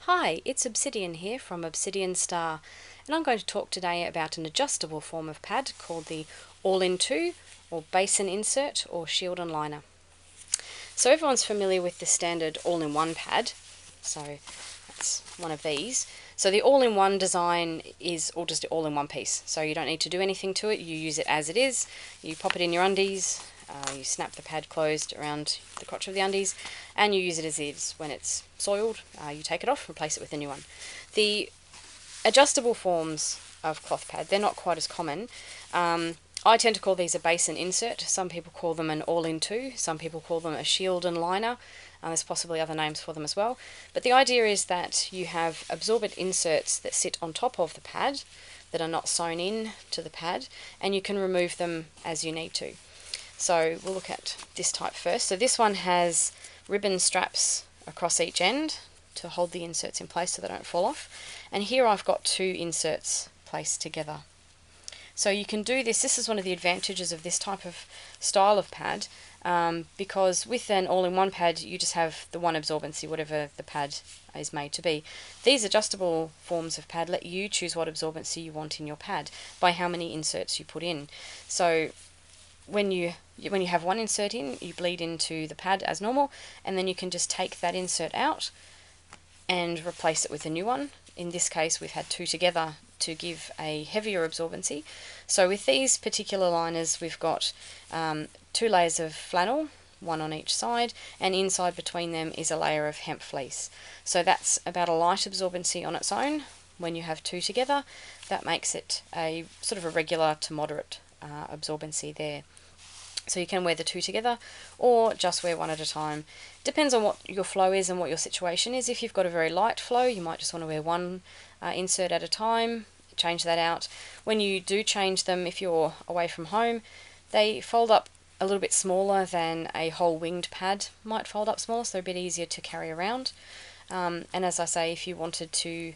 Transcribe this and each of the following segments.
Hi, it's Obsidian here from Obsidian Star, and I'm going to talk today about an adjustable form of pad called the All-in-2 or Basin Insert or Shield and Liner. So everyone's familiar with the standard all-in-one pad, so that's one of these. So the all-in-one design is all just all-in-one piece, so you don't need to do anything to it, you use it as it is, you pop it in your undies, you snap the pad closed around the crotch of the undies, and you use it as is. When it's soiled, you take it off, replace it with a new one. The adjustable forms of cloth pad, they're not quite as common. I tend to call these a basin insert. Some people call them an all-in-two. Some people call them a shield and liner. There's possibly other names for them as well. But the idea is that you have absorbent inserts that sit on top of the pad that are not sewn in to the pad, and you can remove them as you need to. So we'll look at this type first. So this one has ribbon straps across each end to hold the inserts in place so they don't fall off. And here I've got two inserts placed together. So you can do this. This is one of the advantages of this type of style of pad, because with an all-in-one pad you just have the one absorbency, whatever the pad is made to be. These adjustable forms of pad let you choose what absorbency you want in your pad by how many inserts you put in. So when you have one insert in, you bleed into the pad as normal, and then you can just take that insert out and replace it with a new one. In this case we've had two together to give a heavier absorbency. So with these particular liners we've got two layers of flannel, one on each side, and inside between them is a layer of hemp fleece. So that's about a light absorbency on its own. When you have two together, that makes it a sort of a regular to moderate absorbency there. So you can wear the two together or just wear one at a time. Depends on what your flow is and what your situation is. If you've got a very light flow, you might just want to wear one insert at a time, change that out. When you do change them, if you're away from home, they fold up a little bit smaller than a whole winged pad might fold up smaller, so they're a bit easier to carry around. And as I say, if you wanted to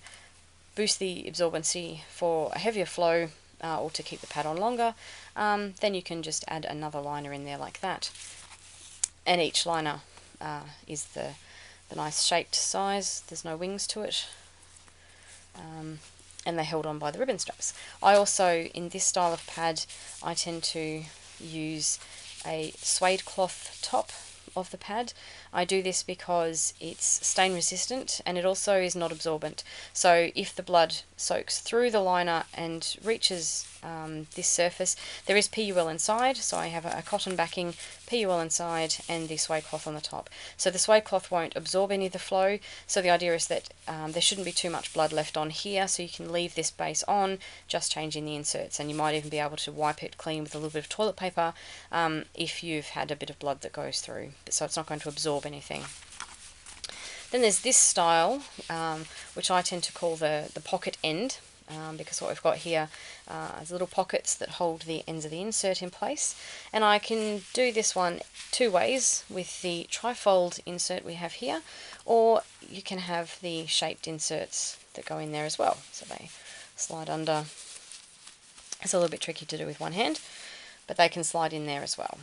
boost the absorbency for a heavier flow, or to keep the pad on longer, then you can just add another liner in there like that. And each liner is the nice shaped size. There's no wings to it. And they're held on by the ribbon straps. I also, in this style of pad, I tend to use a suede cloth top of the pad. I do this because it's stain resistant and it also is not absorbent. So if the blood soaks through the liner and reaches this surface, there is PUL inside, so I have a cotton backing, PUL inside, and the suede cloth on the top. So the suede cloth won't absorb any of the flow, so the idea is that there shouldn't be too much blood left on here, so you can leave this base on, just changing the inserts, and you might even be able to wipe it clean with a little bit of toilet paper if you've had a bit of blood that goes through, so it's not going to absorb anything. Then there's this style, which I tend to call the pocket end, because what we've got here is little pockets that hold the ends of the insert in place. And I can do this one two ways with the trifold insert we have here, or you can have the shaped inserts that go in there as well. So they slide under. It's a little bit tricky to do with one hand, but they can slide in there as well.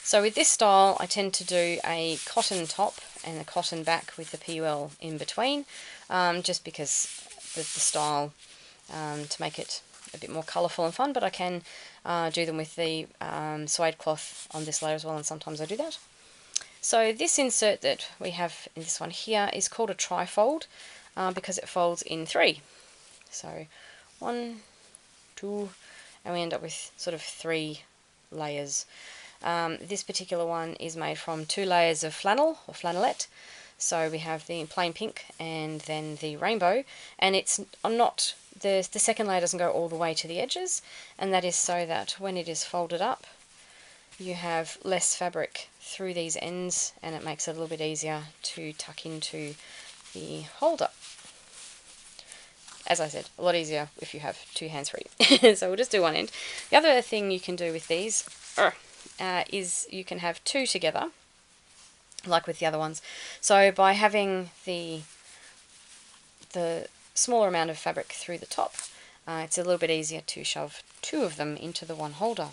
So with this style I tend to do a cotton top and a cotton back with the PUL in between, just because the style, to make it a bit more colourful and fun, but I can do them with the suede cloth on this layer as well, and sometimes I do that. So this insert that we have in this one here is called a trifold because it folds in three. So 1, 2, and we end up with sort of 3 layers. This particular one is made from 2 layers of flannel or flannelette. So we have the plain pink and then the rainbow, and it's not the second layer doesn't go all the way to the edges, and that is so that when it is folded up you have less fabric through these ends, and it makes it a little bit easier to tuck into the holder. As I said, a lot easier if you have 2 hands free. So we'll just do one end. The other thing you can do with these is you can have 2 together, like with the other ones. So by having the smaller amount of fabric through the top, it's a little bit easier to shove 2 of them into the one holder.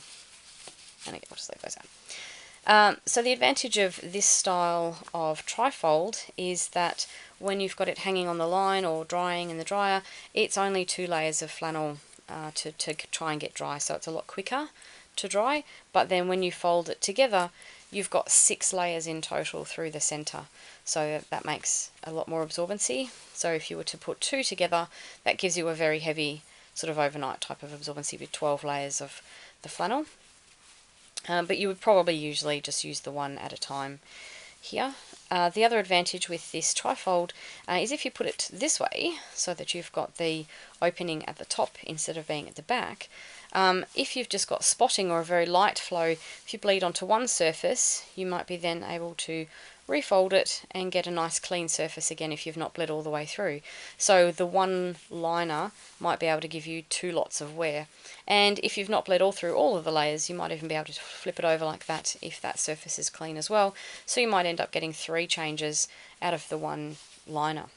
And again, I'll just leave those So the advantage of this style of trifold is that when you've got it hanging on the line or drying in the dryer, it's only 2 layers of flannel to try and get dry, so it's a lot quicker to dry. But then when you fold it together, you've got 6 layers in total through the center, so that makes a lot more absorbency. So if you were to put 2 together, that gives you a very heavy sort of overnight type of absorbency with 12 layers of the flannel. But you would probably usually just use the one at a time here. The other advantage with this trifold is if you put it this way, so that you've got the opening at the top instead of being at the back, if you've just got spotting or a very light flow, if you bleed onto one surface, you might be then able to refold it and get a nice clean surface again if you've not bled all the way through. So the one liner might be able to give you 2 lots of wear. And if you've not bled all through all of the layers, you might even be able to flip it over like that if that surface is clean as well. So you might end up getting 3 changes out of the one liner.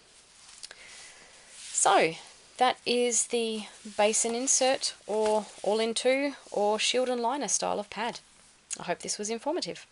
So that is the basin insert or all-in-two or shield and liner style of pad. I hope this was informative.